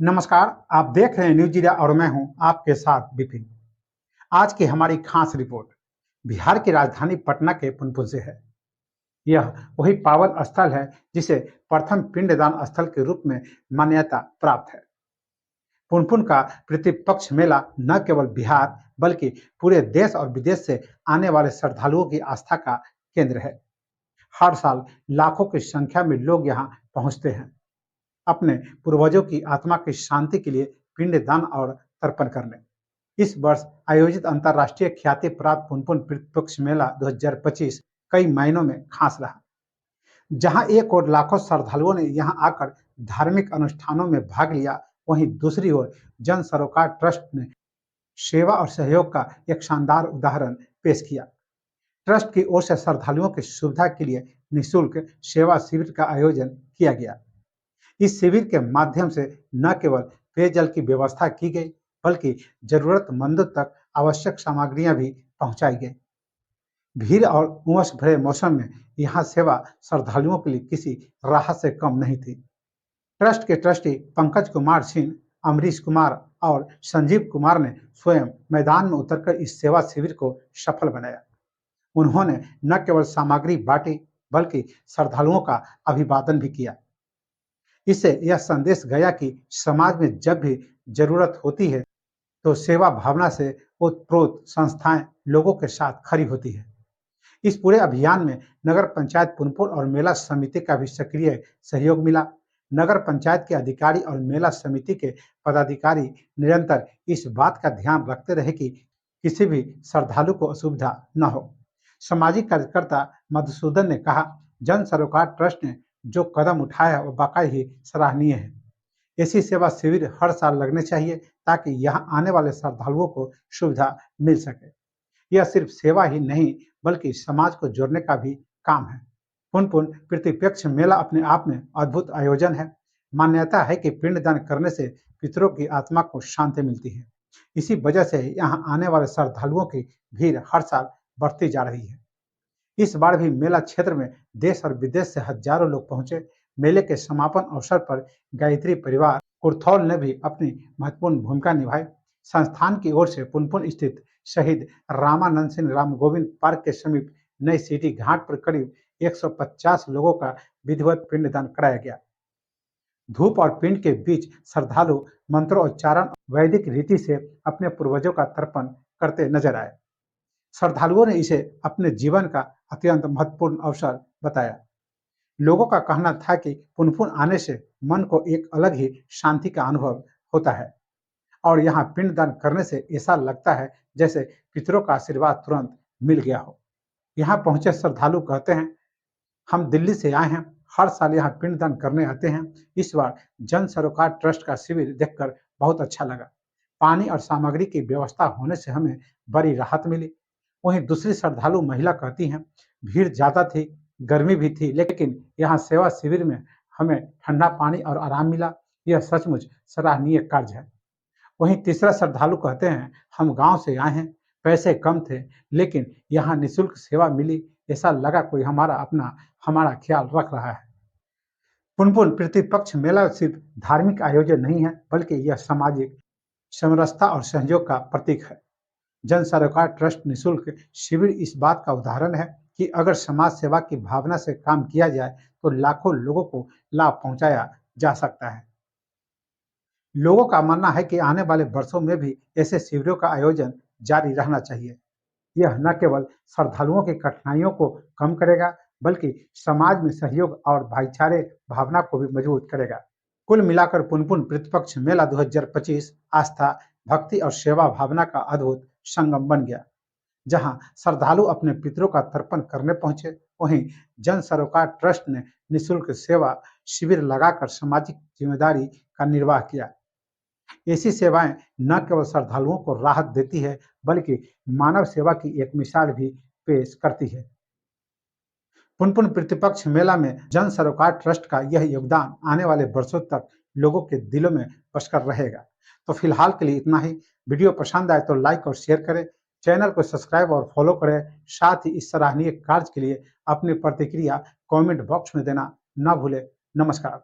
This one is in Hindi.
नमस्कार, आप देख रहे हैं न्यूज इंडिया और मैं हूं आपके साथ विपिन। आज की हमारी खास रिपोर्ट बिहार की राजधानी पटना के पुनपुन से है। यह वही पावन स्थल है जिसे प्रथम पिंडदान स्थल के रूप में मान्यता प्राप्त है। पुनपुन का प्रतिपक्ष मेला न केवल बिहार बल्कि पूरे देश और विदेश से आने वाले श्रद्धालुओं की आस्था का केंद्र है। हर साल लाखों की संख्या में लोग यहाँ पहुंचते हैं अपने पूर्वजों की आत्मा की शांति के लिए पिंडदान और तर्पण करने। इस वर्ष आयोजित अंतर्राष्ट्रीय ख्याति प्राप्त पुनपुन पितृपक्ष मेला 2025 कई मायनों में खास रहा। जहां एक और लाखों श्रद्धालुओं ने यहां आकर धार्मिक अनुष्ठानों में भाग लिया, वहीं दूसरी ओर जन सरोकार ट्रस्ट ने सेवा और सहयोग का एक शानदार उदाहरण पेश किया। ट्रस्ट की ओर से श्रद्धालुओं की सुविधा के लिए निःशुल्क सेवा शिविर का आयोजन किया गया। इस शिविर के माध्यम से न केवल पेयजल की व्यवस्था की गई बल्कि जरूरतमंदों तक आवश्यक सामग्रियां भी पहुंचाई गई। भीड़ और उमस भरे मौसम में यहां सेवा श्रद्धालुओं के लिए किसी राहत से कम नहीं थी। ट्रस्ट के ट्रस्टी पंकज कुमार सिंह, अमरीश कुमार और संजीव कुमार ने स्वयं मैदान में उतरकर इस सेवा शिविर को सफल बनाया। उन्होंने न केवल सामग्री बांटी बल्कि श्रद्धालुओं का अभिवादन भी किया। इससे यह संदेश गया कि समाज में जब भी जरूरत होती है तो सेवा भावना से ओतप्रोत संस्थाएं लोगों के साथ खड़ी होती है। इस पूरे अभियान में नगर पंचायत पुनपुन और मेला समिति का भी सक्रिय सहयोग मिला। नगर पंचायत के अधिकारी और मेला समिति के पदाधिकारी निरंतर इस बात का ध्यान रखते रहे कि किसी भी श्रद्धालु को असुविधा न हो। सामाजिक कार्यकर्ता मधुसूदन ने कहा, जन सरोकार ट्रस्ट ने जो कदम उठाया है वो वाकई ही सराहनीय है। ऐसी सेवा शिविर हर साल लगने चाहिए ताकि यहाँ आने वाले श्रद्धालुओं को सुविधा मिल सके। यह सिर्फ सेवा ही नहीं बल्कि समाज को जोड़ने का भी काम है। पुनपुन प्रतिपक्ष मेला अपने आप में अद्भुत आयोजन है। मान्यता है कि पिंडदान करने से पितरों की आत्मा को शांति मिलती है। इसी वजह से यहाँ आने वाले श्रद्धालुओं की भीड़ हर साल बढ़ती जा रही है। इस बार भी मेला क्षेत्र में देश और विदेश से हजारों लोग पहुंचे। मेले के समापन अवसर पर गायत्री परिवार कुर्थौल ने भी अपनी महत्वपूर्ण भूमिका निभाई। संस्थान की ओर से पुनपुन स्थित शहीद रामानंद सिंह राम गोविंद पार्क के समीप नई सिटी घाट पर करीब 150 लोगों का विधिवत पिंडदान कराया गया। धूप और पिंड के बीच श्रद्धालु मंत्रोच्चारण वैदिक रीति से अपने पूर्वजों का तर्पण करते नजर आए। श्रद्धालुओं ने इसे अपने जीवन का अत्यंत महत्वपूर्ण अवसर बताया। लोगों का कहना था कि पुनपुन आने से मन को एक अलग ही शांति का अनुभव होता है और यहाँ पिंडदान करने से ऐसा लगता है जैसे पितरों का आशीर्वाद तुरंत मिल गया हो। यहाँ पहुंचे श्रद्धालु कहते हैं, हम दिल्ली से आए हैं, हर साल यहाँ पिंडदान करने आते हैं। इस बार जन सरोकार ट्रस्ट का शिविर देखकर बहुत अच्छा लगा। पानी और सामग्री की व्यवस्था होने से हमें बड़ी राहत मिली। वहीं दूसरी श्रद्धालु महिला कहती हैं, भीड़ ज्यादा थी, गर्मी भी थी, लेकिन यहाँ सेवा शिविर में हमें ठंडा पानी और आराम मिला। यह सचमुच सराहनीय कार्य है। वहीं तीसरा श्रद्धालु कहते हैं, हम गांव से आए हैं, पैसे कम थे लेकिन यहाँ निःशुल्क सेवा मिली, ऐसा लगा कोई हमारा अपना हमारा ख्याल रख रहा है। पुनपुन प्रतिपक्ष मेला सिर्फ धार्मिक आयोजन नहीं है बल्कि यह सामाजिक समरसता और सहयोग का प्रतीक है। जन सरोकार ट्रस्ट निःशुल्क शिविर इस बात का उदाहरण है कि अगर समाज सेवा की भावना से काम किया जाए तो लाखों लोगों को लाभ पहुंचाया जा सकता है। लोगों का मानना है कि आने वाले वर्षों में भी ऐसे शिविरों का आयोजन जारी रहना चाहिए। यह न केवल श्रद्धालुओं की कठिनाइयों को कम करेगा बल्कि समाज में सहयोग और भाईचारे भावना को भी मजबूत करेगा। कुल मिलाकर पुनपुन प्रतिपक्ष मेला 2025 आस्था, भक्ति और सेवा भावना का अद्भुत संगम बन गया। जहां श्रद्धालु अपने पितरों का तर्पण करने पहुंचे, वहीं जन सरोकार ट्रस्ट ने निःशुल्क सेवा शिविर लगाकर सामाजिक जिम्मेदारी का निर्वाह किया। ऐसी सेवाएं न केवल श्रद्धालुओं को राहत देती है बल्कि मानव सेवा की एक मिसाल भी पेश करती है। पुनपुन प्रतिपक्ष मेला में जन सरोकार ट्रस्ट का यह योगदान आने वाले वर्षों तक लोगों के दिलों में बसकर रहेगा। तो फिलहाल के लिए इतना ही। वीडियो पसंद आए तो लाइक और शेयर करें, चैनल को सब्सक्राइब और फॉलो करें। साथ ही इस सराहनीय कार्य के लिए अपनी प्रतिक्रिया कमेंट बॉक्स में देना न भूलें। नमस्कार।